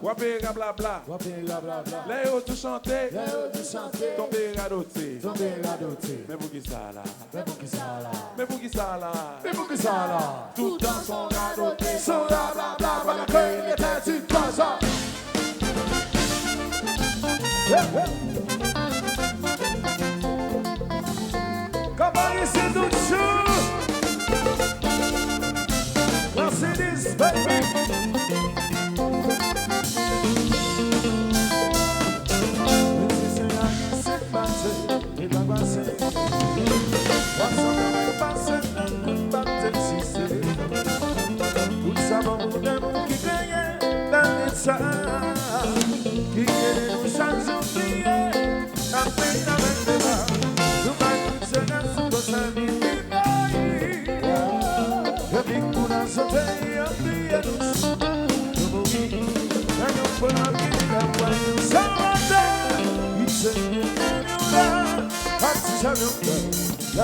Wapera blabla. Les hauts tout chanter. Tomber radoté. Mais pour qui ça là? Mais pour qui ça là? Tout dans son radoté. Son blabla. Voilà que il était une cause. Comment il s'est tout chaud? Mercedes, baby. La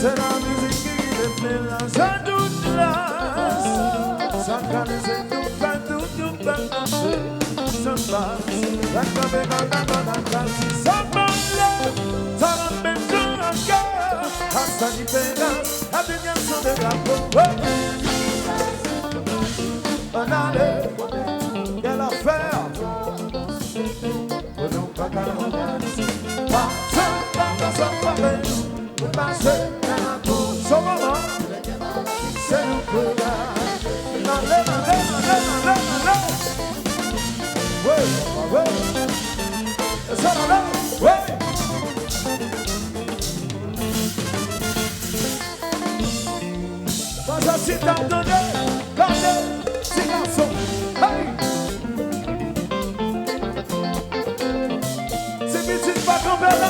c'est la musique qui me mélange à toute place. Ça canise tout partout, tout partout. Ça passe, la caméra dans la classe. Ça parle, ça m'amène dans la gueule. À sa différence, à venir sur le drapeau. On allait, quelle affaire. On n'a pas qu'à l'embrasser. Ça parle. Passer dans la cour, son maman, c'est le courage. Allez. Oui, ça va là, oui. Pas assis dans le nez, c'est garçon, hey. C'est petite pas comme elle a,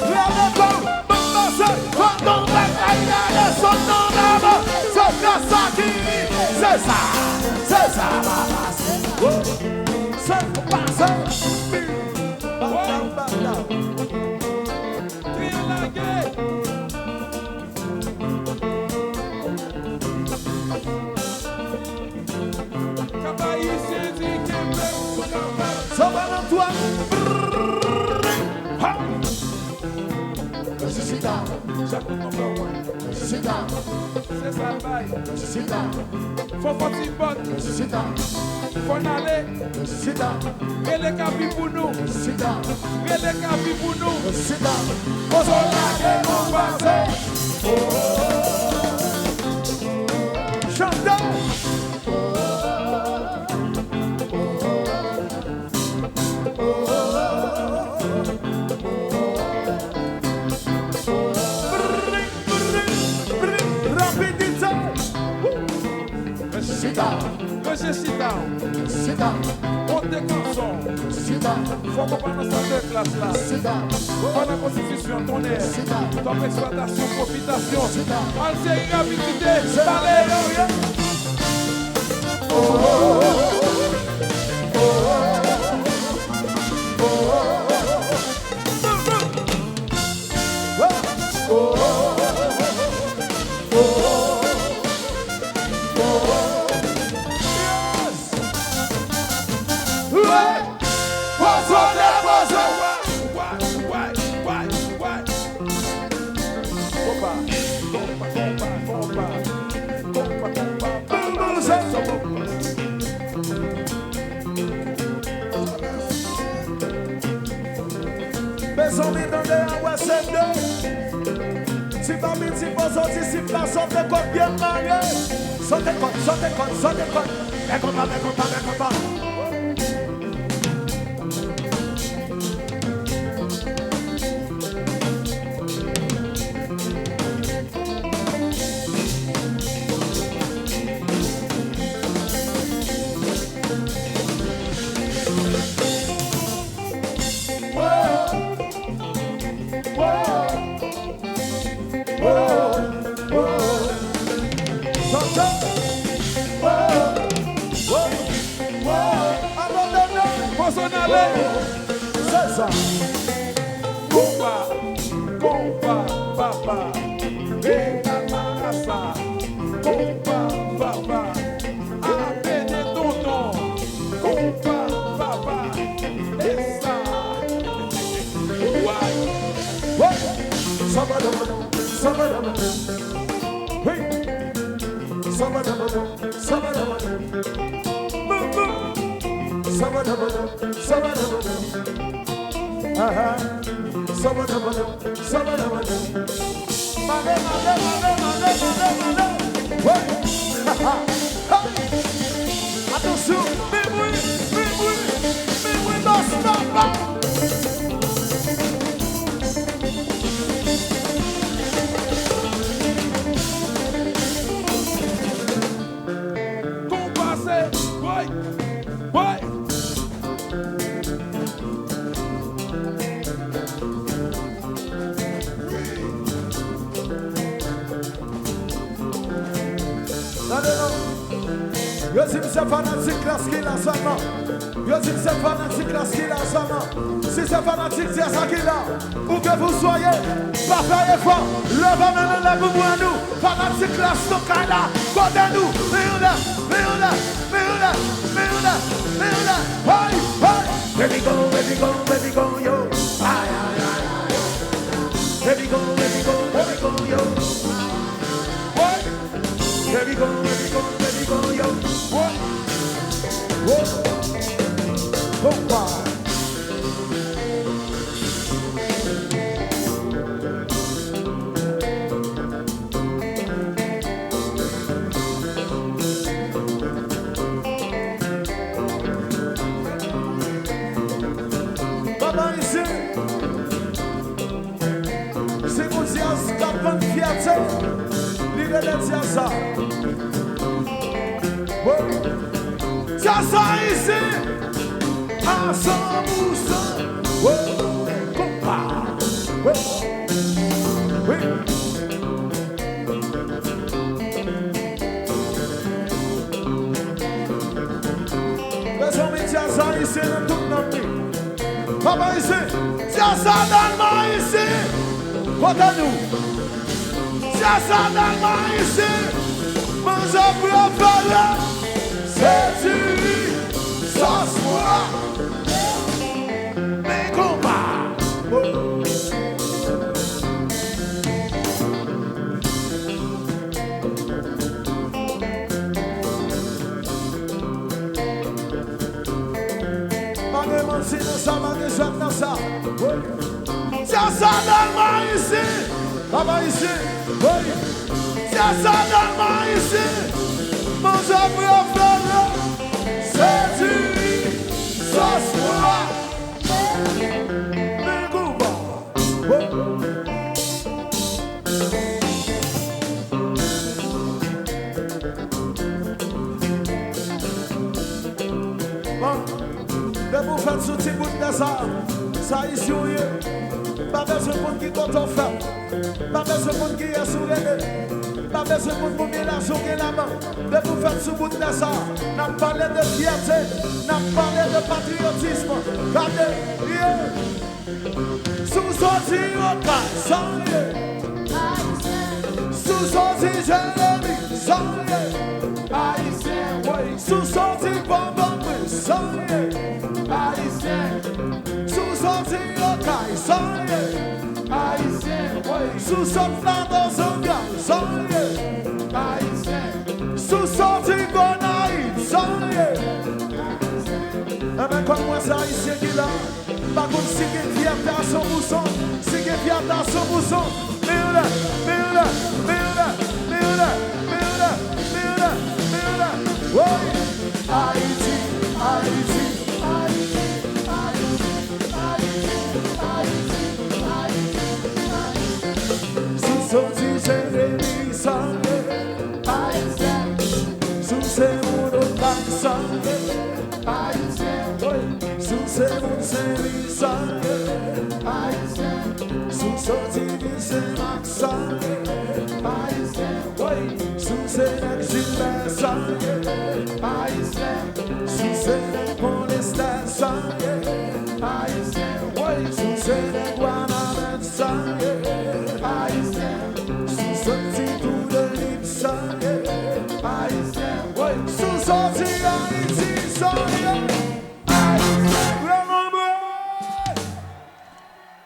la main. Quando vai cair son nome, sou caçaqui, César, Santo passa, c'est ça le bail. Faut pas t'y battre. Faut aller. Et les capis pour nous. Et les capis pour nous. Faut s'en aller, on passe. Chantez. Sit down. On te canson. Faut comprendre cette classe là. Pour la constitution, ton air. Ton exploitation, profitation. Algérie, rapidité. Alléluia. Si pas mis, si pas sorti, si pas sorti, comme bien marié. Sortez compte. Mais combat. aller. C'est ça. Compa, compa, papa. Et camarasa. Compa, papa. Appelez tonton. Compa, papa. Et ça. Ouais. Ouais. Sabadabada, sabadabada. Oui. Sabadabada, sabadabada. Sabadabada, sabadabada. Aha. Sabadabada, sabadabada. Mane, mane, mane, mane, mane, mane. Ouais. Attention, mais oui, non, stop, pas. Compassé. Ouais. Ouais. Yo dis c'est fanatique là ce qu'il a seulement. Yo dis c'est fanatique là ce qu'il a seulement. Si c'est fanatique c'est ça qu'il a. Où que vous soyez, pas faire effort. Levez maintenant la boue à nous. Fanatique là ce qu'il a. Côté nous. Mais on a. Hey, hey. Baby go, yo. Aye, aye, aye. Baby go, yo. What? Baby go, yo. What? Whoa. Compa. Papa ici. C'est mon dias capant fierté. L'idée de dire ça. Ça ici, à 100%. Compa. Oui. Laissons mes ça ici dans tout notre vie. Papa ici, ça dans le main ici. Côté nous. Ça dans le main ici. Mange à préparer. C'est du sans foi. Mais combat. Mague mansi dans ça, mague joie dans ça. C'est ça dans le main ici. Papa ici. C'est ça dans le main ici. Mange à préparer. C'est du sans foi. Mais combat. De vous faire ce petit bout de ça, ça ici où il est. Pas besoin de monde qui compte en fait. Pas besoin de monde qui est sourire. Pas besoin de monde pour bien la journée la main. De vous faire ce bout de ça, n'a parlé de fierté, n'a parlé de patriotisme. Regardez, sous-sorti au cas, sans rien. Sous-sorti Jérémy, sans rien. Sous-sorti Bambam, sans rien. Sous-sorti au cas, sans rien. Sous-sorti dans un gars, sans rien. Sous-sorti Bonaïd, sans rien. Mais comme moi, ça ici qui là. Par contre, si il y a fierté à 100%, si il y a fierté à 100%, Haïti, Haïti, sous-sorti Jérémy, sans sous ces mots sans sous ces mots sans sous sorti du Sénac sans sous ces Gilbert sans sous ces Paulista sans Haïti.